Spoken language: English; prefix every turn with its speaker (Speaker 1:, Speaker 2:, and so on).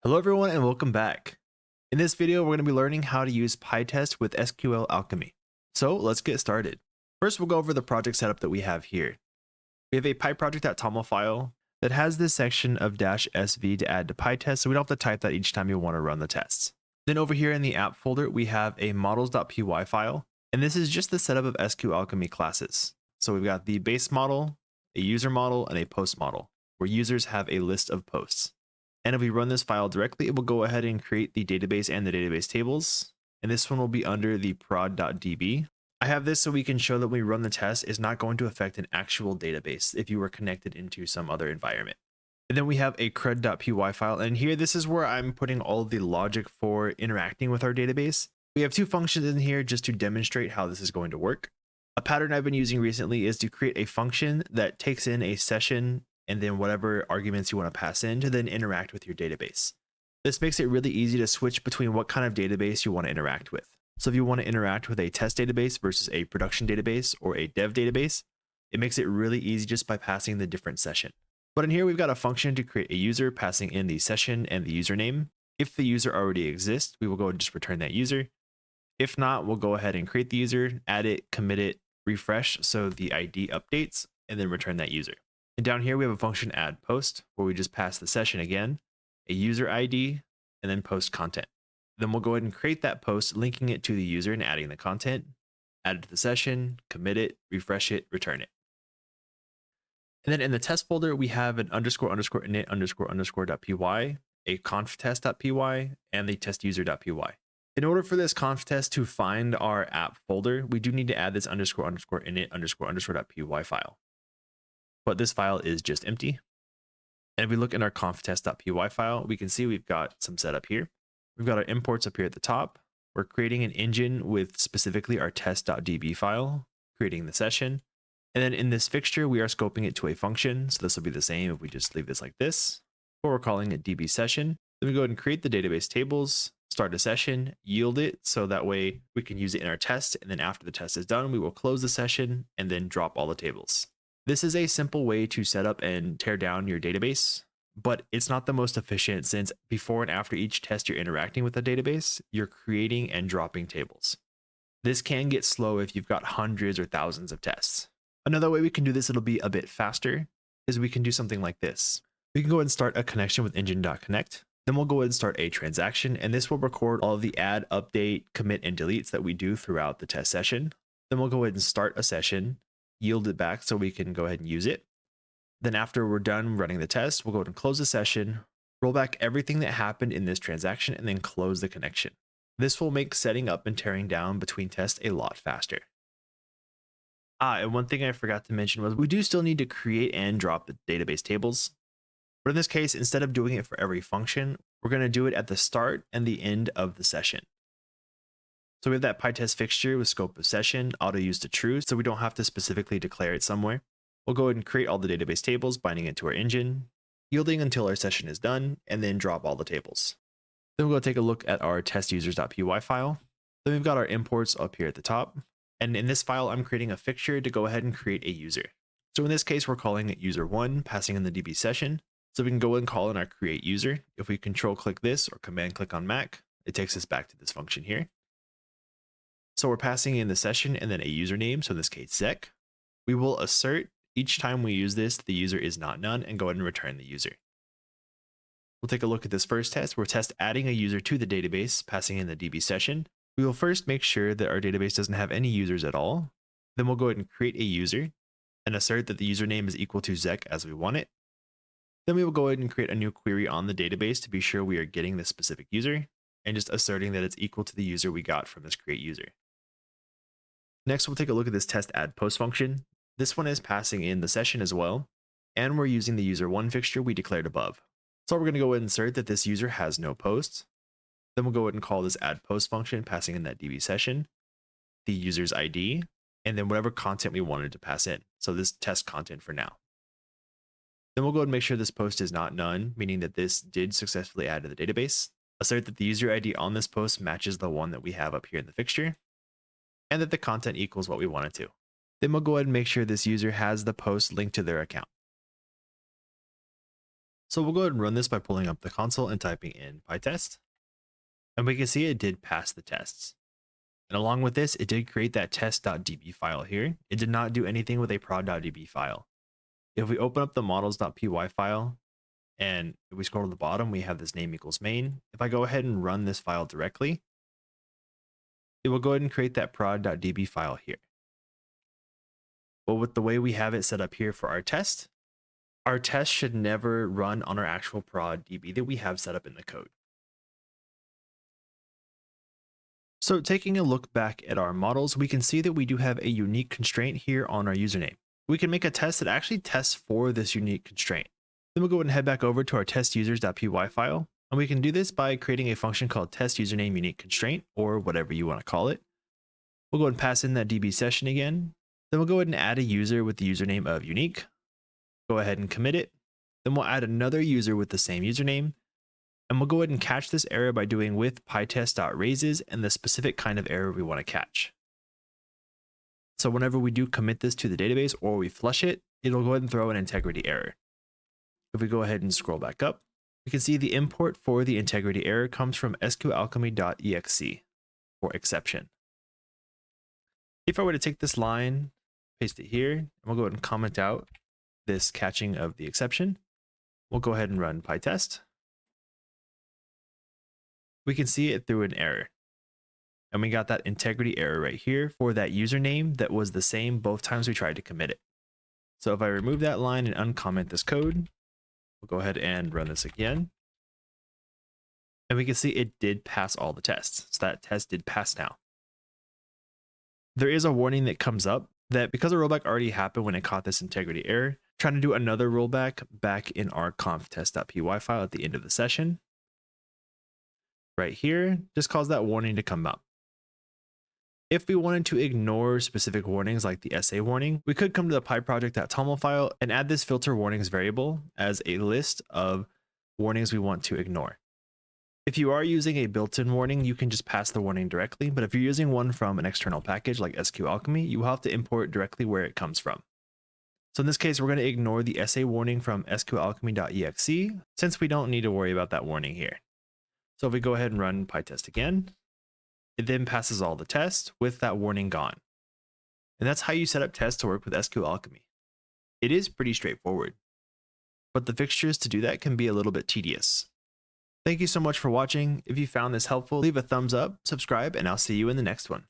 Speaker 1: Hello everyone and welcome back. In this video, we're going to be learning how to use Pytest with SQLAlchemy. So let's get started. First, we'll go over the project setup that we have here. We have a pyproject.toml file that has this section of -sv to add to Pytest, so we don't have to type that each time you want to run the tests. Then over here in the app folder, we have a models.py file, and this is just the setup of SQLAlchemy classes. So we've got the base model, a user model, and a post model, where users have a list of posts. And if we run this file directly, it will go ahead and create the database and the database tables. And this one will be under the prod.db. I have this so we can show that when we run the test, it's not going to affect an actual database if you were connected into some other environment. And then we have a crud.py file. And here, this is where I'm putting all the logic for interacting with our database. We have two functions in here just to demonstrate how this is going to work. A pattern I've been using recently is to create a function that takes in a session and then whatever arguments you want to pass in to then interact with your database. This makes it really easy to switch between what kind of database you want to interact with. So if you want to interact with a test database versus a production database or a dev database, it makes it really easy just by passing the different session. But in here, we've got a function to create a user, passing in the session and the username. If the user already exists, we will go and just return that user. If not, we'll go ahead and create the user, add it, commit it, refresh so the ID updates, and then return that user. And down here, we have a function add post where we just pass the session again, a user ID, and then post content. Then we'll go ahead and create that post, linking it to the user and adding the content, add it to the session, commit it, refresh it, return it. And then in the test folder, we have an __init__.py, a conftest.py, and the testuser.py. In order for this conf test to find our app folder, we do need to add this __init__.py file. But this file is just empty. And if we look in our conftest.py file, we can see we've got some setup here. We've got our imports up here at the top. We're creating an engine with specifically our test.db file, creating the session. And then in this fixture, we are scoping it to a function. So this will be the same if we just leave this like this, or we're calling it db session. Then we go ahead and create the database tables, start a session, yield it, so that way we can use it in our test. And then after the test is done, we will close the session and then drop all the tables. This is a simple way to set up and tear down your database, but it's not the most efficient since before and after each test you're interacting with the database, you're creating and dropping tables. This can get slow if you've got hundreds or thousands of tests. Another way we can do this, it'll be a bit faster, is we can do something like this. We can go ahead and start a connection with engine.connect. Then we'll go ahead and start a transaction, and this will record all of the add, update, commit, and deletes that we do throughout the test session. Then we'll go ahead and start a session, yield it back so we can go ahead and use it. Then after we're done running the test, we'll go ahead and close the session, roll back everything that happened in this transaction, and then close the connection. This will make setting up and tearing down between tests a lot faster. And one thing I forgot to mention was we do still need to create and drop the database tables. But in this case, instead of doing it for every function, we're going to do it at the start and the end of the session. So we have that Pytest fixture with scope of session, auto use to true, so we don't have to specifically declare it somewhere. We'll go ahead and create all the database tables, binding it to our engine, yielding until our session is done, and then drop all the tables. Then we'll go take a look at our testusers.py file. Then we've got our imports up here at the top. And in this file, I'm creating a fixture to go ahead and create a user. So in this case, we're calling it user1, passing in the db session. So we can go ahead and call in our create user. If we control click this or command click on Mac, it takes us back to this function here. So we're passing in the session and then a username, so in this case, Zek. We will assert each time we use this, the user is not none, and go ahead and return the user. We'll take a look at this first test. We're test adding a user to the database, passing in the db session. We will first make sure that our database doesn't have any users at all. Then we'll go ahead and create a user and assert that the username is equal to Zek as we want it. Then we will go ahead and create a new query on the database to be sure we are getting this specific user and just asserting that it's equal to the user we got from this create user. Next, we'll take a look at this test add post function. This one is passing in the session as well, and we're using the user1 fixture we declared above. So we're going to go ahead and assert that this user has no posts. Then we'll go ahead and call this add post function, passing in that db session, the user's ID, and then whatever content we wanted to pass in. So this test content for now. Then we'll go ahead and make sure this post is not none, meaning that this did successfully add to the database. Assert that the user ID on this post matches the one that we have up here in the fixture, and that the content equals what we want it to. Then we'll go ahead and make sure this user has the post linked to their account. So we'll go ahead and run this by pulling up the console and typing in Pytest. And we can see it did pass the tests. And along with this, it did create that test.db file here. It did not do anything with a prod.db file. If we open up the models.py file, and if we scroll to the bottom, we have this name equals main. If I go ahead and run this file directly, it will go ahead and create that prod.db file here. But with the way we have it set up here for our test should never run on our actual prod DB that we have set up in the code. So taking a look back at our models, we can see that we do have a unique constraint here on our username. We can make a test that actually tests for this unique constraint. Then we'll go ahead and head back over to our testusers.py file. And we can do this by creating a function called testUsernameUniqueConstraint, or whatever you want to call it. We'll go ahead and pass in that DB session again. Then we'll go ahead and add a user with the username of unique. Go ahead and commit it. Then we'll add another user with the same username. And we'll go ahead and catch this error by doing with pytest.raises and the specific kind of error we want to catch. So whenever we do commit this to the database or we flush it, it'll go ahead and throw an integrity error. If we go ahead and scroll back up, we can see the import for the integrity error comes from SQLAlchemy.exe for exception. If I were to take this line, paste it here, and we'll go ahead and comment out this catching of the exception, we'll go ahead and run Pytest. We can see it threw an error. And we got that integrity error right here for that username that was the same both times we tried to commit it. So if I remove that line and uncomment this code, we'll go ahead and run this again. And we can see it did pass all the tests. So that test did pass now. There is a warning that comes up that because a rollback already happened when it caught this integrity error, trying to do another rollback back in our conf.test.py file at the end of the session, right here, just cause that warning to come up. If we wanted to ignore specific warnings like the SA warning, we could come to the pyproject.toml file and add this filter warnings variable as a list of warnings we want to ignore. If you are using a built-in warning, you can just pass the warning directly, but if you're using one from an external package like SQLAlchemy, you will have to import directly where it comes from. So in this case, we're going to ignore the SA warning from SQLAlchemy.exe since we don't need to worry about that warning here. So if we go ahead and run Pytest again, it then passes all the tests with that warning gone. And that's how you set up tests to work with SQLAlchemy. It is pretty straightforward, but the fixtures to do that can be a little bit tedious. Thank you so much for watching. If you found this helpful, leave a thumbs up, subscribe, and I'll see you in the next one.